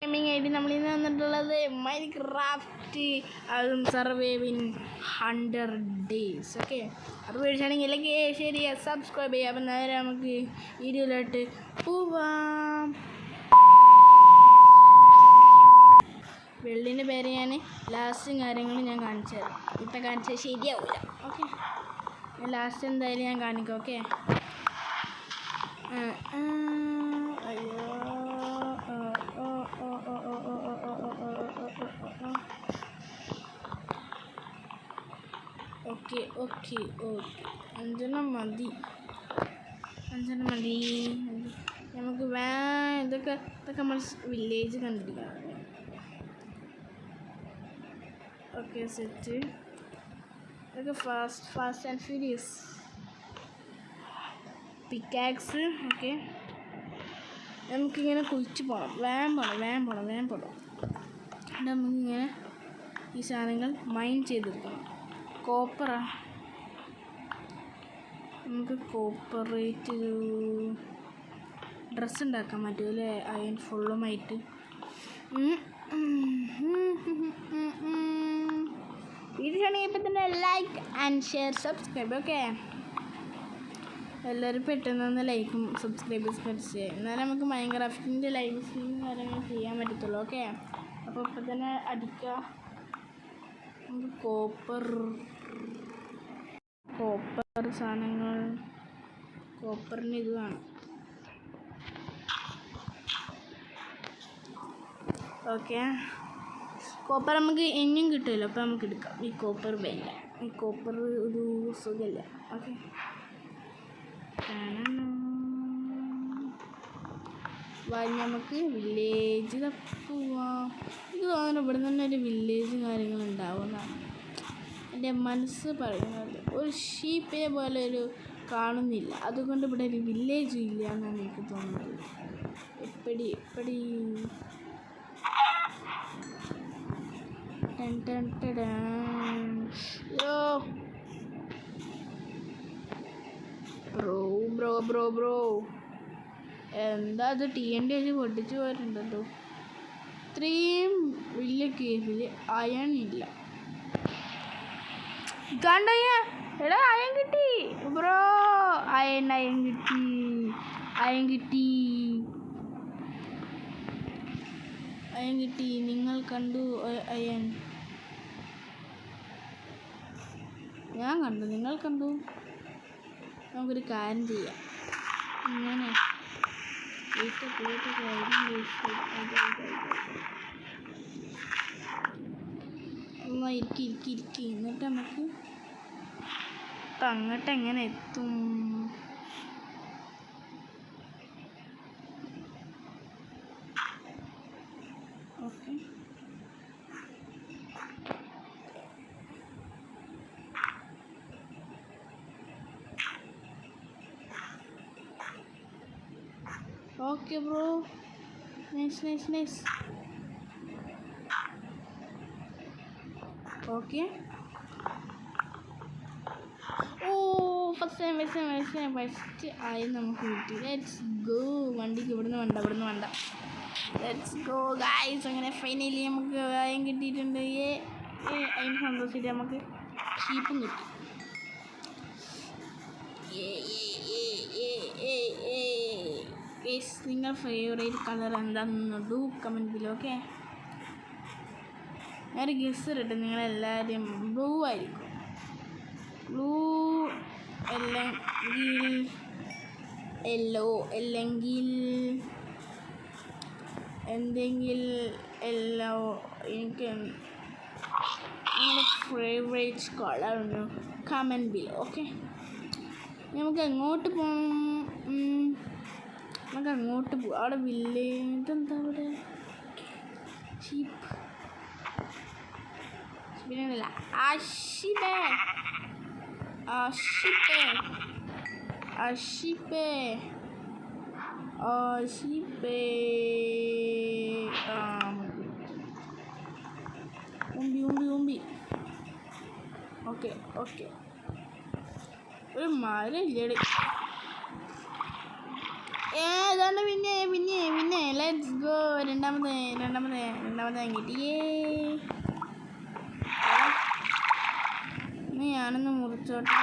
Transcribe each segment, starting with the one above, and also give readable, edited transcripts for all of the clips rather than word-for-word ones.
Gaming ആയിട്ട് നമ്മളിന്ന് വന്നിട്ടുള്ളത് മൈൻക്രാഫ്റ്റ് അതും സർവൈവിങ് 100 days. ഓക്കെ, അത് മേടിച്ചാണെങ്കിൽ ശരി സബ്സ്ക്രൈബ് ചെയ്യാം. അപ്പം നേരെ നമുക്ക് വീഡിയോയിലോട്ട് പോവാം. വെള്ളിൻ്റെ പേര് ഞാൻ ലാസ്റ്റും കാര്യങ്ങളും ഞാൻ കാണിച്ചു തരാം. ഇപ്പം കാണിച്ചാൽ ശരിയാവില്ല. ഓക്കെ, ലാസ്റ്റ് എന്തായാലും ഞാൻ കാണിക്കാം. ഓക്കെ, അയ്യോ ഓക്കെ ഓക്കെ ഓക്കെ 5 മതി. നമുക്ക് ഇതൊക്കെ നമ്മൾ വില്ലേജ് കണ്ടിരിക്കണം. Okay, set. ഇതൊക്കെ fast and furious pickaxe. Okay, നമുക്കിങ്ങനെ കുഴിച്ച് പോകണം. വേഗം പോകണം. നമുക്കിങ്ങനെ ഈ സാധനങ്ങൾ മൈൻ ചെയ്തെടുക്കണം. കോപ്പറാ, നമുക്ക് കോപ്പറേറ്റ് ഡ്രസ്സ് ഉണ്ടാക്കാൻ പറ്റും അല്ലേ? അയൺ ഫുള്ളുമായിട്ട്. വീഡിയോ ഇപ്പം തന്നെ like and share subscribe. Okay, എല്ലാവരും പെട്ടെന്ന് ലൈക്കും സബ്സ്ക്രൈബേഴ്സ് പഠിച്ച്, എന്നാലും നമുക്ക് മൈൻക്രാഫ്റ്റിൻ്റെ ലൈവ് സ്ട്രീമും കാര്യങ്ങളും ചെയ്യാൻ പറ്റത്തുള്ളൂ. ഓക്കെ, അപ്പോൾ ഇപ്പം തന്നെ അടിക്കുക. നമുക്ക് കോപ്പർ സാധനങ്ങൾ, കോപ്പറിന് ഇത് വേണം. ഓക്കെ, കോപ്പർ നമുക്ക് ഇനിയും കിട്ടുമല്ലോ, അപ്പോൾ നമുക്ക് എടുക്കാം. ഈ കോപ്പർ വേണ്ട, ഈ കോപ്പർ ഒരു സുഖമില്ല. ഓക്കെ, നമുക്ക് വില്ലേജ് പോവാം. എനിക്ക് തോന്നുന്നു ഇവിടെ തന്നെ ഒരു വില്ലേജും കാര്യങ്ങളും ഉണ്ടാവുന്നതാണ് എൻ്റെ മനസ്സ് പറയുന്നത്. ഒരു ഷീപ്പേ പോലെ ഒരു കാണുന്നില്ല, അതുകൊണ്ട് ഇവിടെ ഒരു വില്ലേജും ഇല്ല എന്നാണ് എനിക്ക് തോന്നുന്നത്. എപ്പടി ബ്രോ എന്താ അത്? TNT വെച്ച് പൊട്ടിച്ച് പോയിട്ടുണ്ടല്ലോ. ഇത്രയും വലിയ കേസിൽ അയൺ ഇല്ല. കണ്ടയ്യ, എടാ അയൺ കിട്ടി ബ്രോ. അയൺ കിട്ടി. നിങ്ങൾ കണ്ടു അയൺ? ഞാൻ കണ്ടു, നിങ്ങൾ കണ്ടു? നമുക്കൊരു കാര്യം ചെയ്യാം. ഇങ്ങനെ ഇരിക്കി. എന്നിട്ട് നമുക്ക് അങ്ങോട്ട് എങ്ങനെ എത്തും? Okay, okay bro, nice. Okay, first ആയി നമുക്ക് കിട്ടി. Let's go. വണ്ടിക്ക് ഇവിടുന്ന് വേണ്ട. Let's go guys. അങ്ങനെ ഫൈനലി നമുക്ക് അയൺ കിട്ടിയിട്ടുണ്ട്. അതിന് സന്തോഷിച്ചിട്ട് നമുക്ക് ഷീപ്പും കിട്ടി. നിങ്ങൾ ഫേവറേറ്റ് കളർ എന്താണെന്ന് കമൻറ്റ് ബിലോ. ഓക്കെ, ഞാനൊരു ഗസ് ഇരട്ടെ, നിങ്ങളെല്ലാവരും ബ്ലൂ ആയിരിക്കും. ബ്ലൂ അല്ലെങ്കിൽ യെല്ലോ അല്ലെങ്കിൽ എന്തെങ്കിലും യെല്ലോ. എനിക്ക് നിങ്ങളുടെ ഫേവറേറ്റ് കളർ ഒന്ന് കമൻറ്റ് ബിലോ. ഓക്കെ, നമുക്ക് എങ്ങോട്ട് പോകണം? നമുക്ക് അങ്ങോട്ട് പോകാം. അവിടെ വില്ലേജ് എന്താ? അവിടെ ഷീപ്പ് പിന്നെയല്ല. ഉമ്പി. ഓക്കെ, ഒരു മരം ഇല്ലേ? ഏതാ അതാണ് പിന്നെ ലെറ്റ്സ് ഗോ. രണ്ടാമത്തെ കിട്ടിയേ. ഞാനൊന്ന് മുറിച്ചോട്ടെ.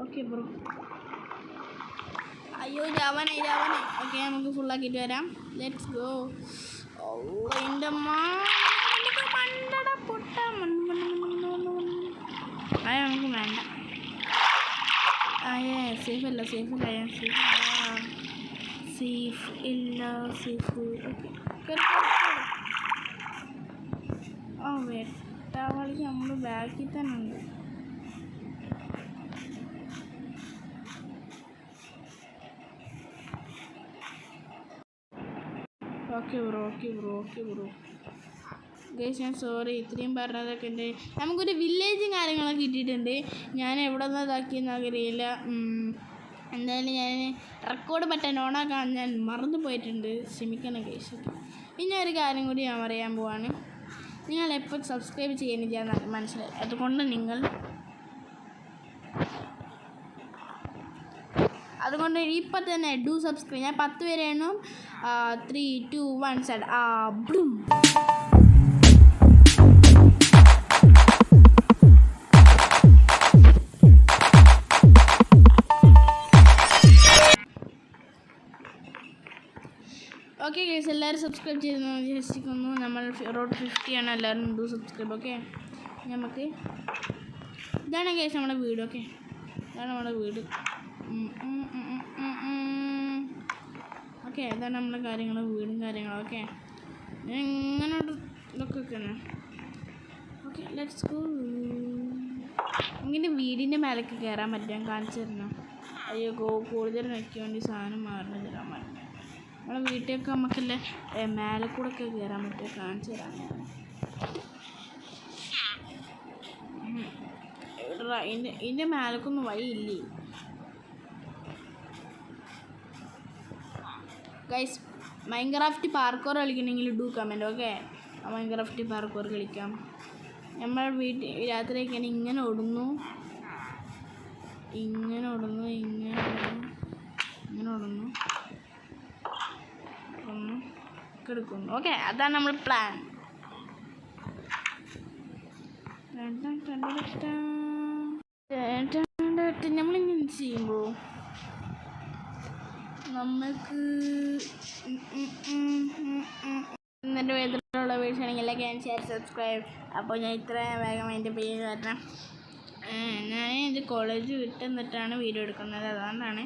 Okay bro. അയ്യോ ഇതാവാനായി. ഓക്കെ നമുക്ക് ഫുള്ളാക്കിയിട്ട് വരാം. Let's go. എൻ്റെ മണ്ടട പൊട്ട അയ നമുക്ക് വേണ്ട. സേഫ് ഇല്ല. വെട്ടാവളി നമ്മൾ ബാക്കിൽ തന്നെ ഉണ്ട്. Okay bro. ഗൈസ് ഞാൻ സോറി ഇത്രയും പറഞ്ഞതൊക്കെ ഉണ്ട്. നമുക്കൊരു വില്ലേജും കാര്യങ്ങളൊക്കെ കിട്ടിയിട്ടുണ്ട്. ഞാൻ എവിടെ നിന്ന് ഇതാക്കിയെന്ന് അറിയില്ല. എന്തായാലും ഞാൻ റെക്കോർഡ് ബട്ടൺ ഓണാക്കാൻ ഞാൻ മറന്നു പോയിട്ടുണ്ട്. ക്ഷമിക്കണം ഗൈസ്. പിന്നെ ഒരു കാര്യം കൂടി ഞാൻ പറയാൻ പോവാണ്. നിങ്ങൾ എപ്പോൾ സബ്സ്ക്രൈബ് ചെയ്യുന്നില്ല മനസ്സിലായി. അതുകൊണ്ട് ഇപ്പം തന്നെ ഡു സബ്സ്ക്രൈബ്. ഞാൻ 10 പേരെ എണ്ണും. 3, 2, 1 സെഡ്. ബ്ലും. ഓക്കെ ഗൈസ് എല്ലാവരും സബ്സ്ക്രൈബ് ചെയ്തെന്ന് വിശ്വസിക്കുന്നു. നമ്മൾ റോഡ് 50 ആണ്. എല്ലാവരും ഡു സബ്സ്ക്രൈബ്. ഓക്കെ നമുക്ക് ഇതാണ് ഗൈസ് നമ്മുടെ വീട്. ഓക്കെ ഇതാണ് നമ്മുടെ വീട്. ഓക്കെ ഇതാണ് നമ്മുടെ വീടും കാര്യങ്ങളും. ഓക്കെ ഇങ്ങനെ ഇതൊക്കെ വെക്കണം. Okay let's go. ഇങ്ങനെ വീടിൻ്റെ മേലേക്ക് കയറാൻ പറ്റും. കാണിച്ചു തരണം. അയ്യോ കൂടുതൽ നോക്കി വേണ്ടി സാധനം മാറുന്നു തരാൻ പറ്റും. നമ്മളെ വീട്ടിലൊക്കെ നമുക്കല്ലേ മേലെ കൂടെ ഒക്കെ കയറാൻ പറ്റും. കാണിച്ചു തരാം. ഇതിൻ്റെ മേലേക്കൊന്നും വഴിയില്ലേ ഗൈസ്? മൈൻക്രാഫ്റ്റ് പാർക്കോർ കളിക്കണമെങ്കിൽ do comment. Okay Minecraft parkour കളിക്കാം. നമ്മൾ രാത്രിയൊക്കെ ഇങ്ങനെ ഓടുന്നു. എടുക്കുന്നു. ഓക്കെ അതാണ് നമ്മൾ പ്ലാൻ. നമ്മളിങ്ങനെ ചെയ്യുമ്പോൾ നമുക്ക് ഇന്നത്തെ വേദനയുള്ള വീഡിയോസ് ആണെങ്കിൽ ലൈക്ക്, ഷെയർ, സബ്സ്ക്രൈബ്. അപ്പോൾ ഞാൻ ഇത്ര വേഗം അതിൻ്റെ പേര് കാരണം ഞാൻ ഇത് കോളേജ് വിട്ടുന്നിട്ടാണ് വീഡിയോ എടുക്കുന്നത്. അതുകൊണ്ടാണ്.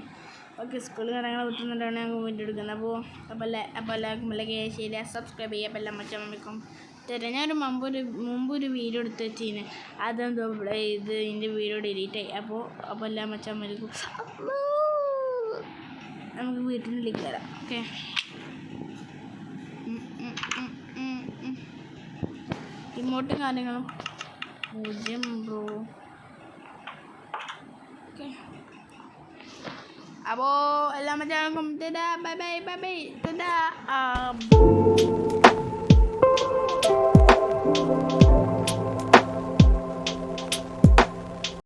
ഓക്കെ സ്കൂൾ കാര്യങ്ങൾ വിട്ടുന്നിട്ടാണ് ഞങ്ങൾ വീഡിയോ എടുക്കുന്നത്. അപ്പോൾ എല്ലാവർക്കും ലൈക്ക്, ഷെയർ, സബ്സ്ക്രൈബ് ചെയ്യുക. അപ്പോൾ എല്ലാം മച്ചമ്മയ്ക്കും തരാം. ഞാനൊരു മുമ്പൊരു വീഡിയോ എടുത്ത് വെച്ചിന്. അതെന്തോ ഇതിൻ്റെ വീഡിയോ ഡിലീറ്റ് ആയി. അപ്പോൾ എല്ലാം മച്ചമ്മയ്ക്കും നമുക്ക് വീട്ടിലേക്ക് വരാം. ഓക്കെ റിമോട്ട് കാര്യങ്ങളും 0 ബ്രോ. ഓക്കെ അപ്പോൾ എല്ലാ മച്ചാൾക്കും ബൈ.